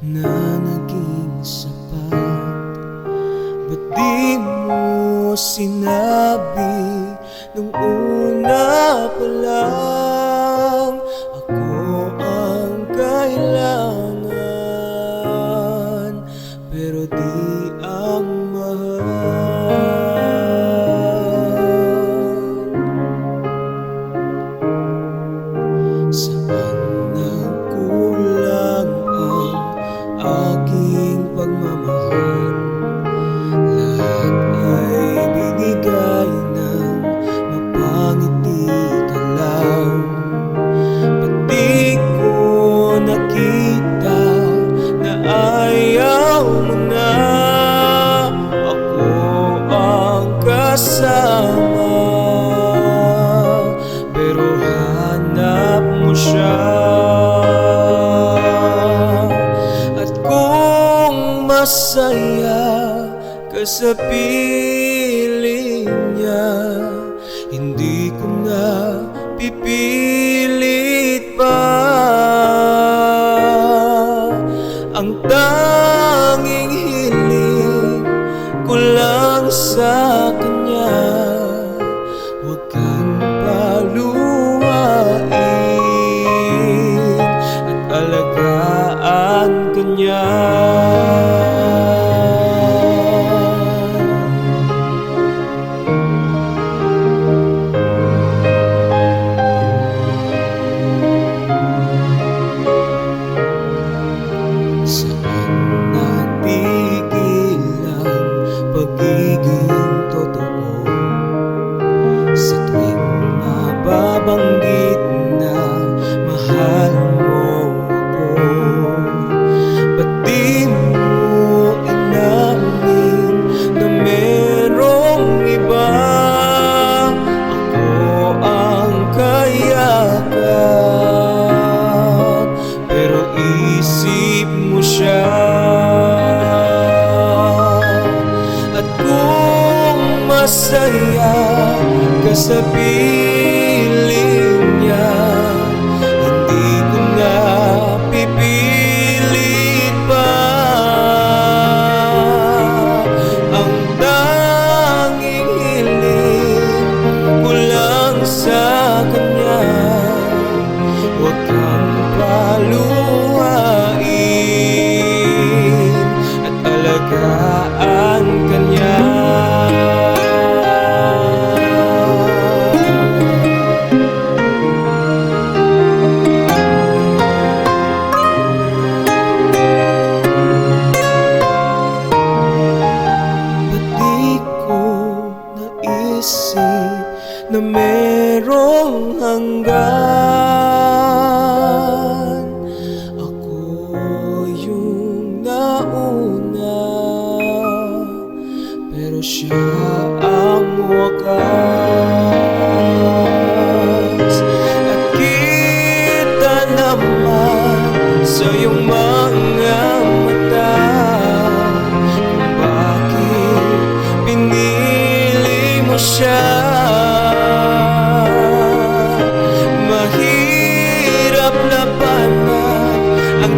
na naging sapat. Ba't di mo sinabi nung una pa lang ako ang kailangan, pero di ang mahal? Saan nagkulang ang aking pagmamahal? Lahat ay binigay ng mapangiti ka lang. Ba't di ko nakita na ayaw mo na ako ang kasama? Pero hanap mo siya, at kung masaya ka sa piling niya, hindi ko na pipilit pa. Ang tanging hiling ko lang sa kanya, huwag kang paluwain at alagaan kanya. Saan natigil ang pagiging totoo? Sa tuwing mababanggit na mahal mo ako, ba't di mo inamin na merong iba? Ako ang kayakap, pero isip mo siya. At kung masaya ka sa piling niya, hindi ko na pipilit pa. Ang tanging hiling ko lang sa kanya, huwag kang paluwain at alagaan kanya. Ba't di ko naisip na merong hanggan? Ako yung nauna, pero siya ang wakas. At kita naman sa iyong mga mata kung bakit pinili mo siya. Mahirap labanan ang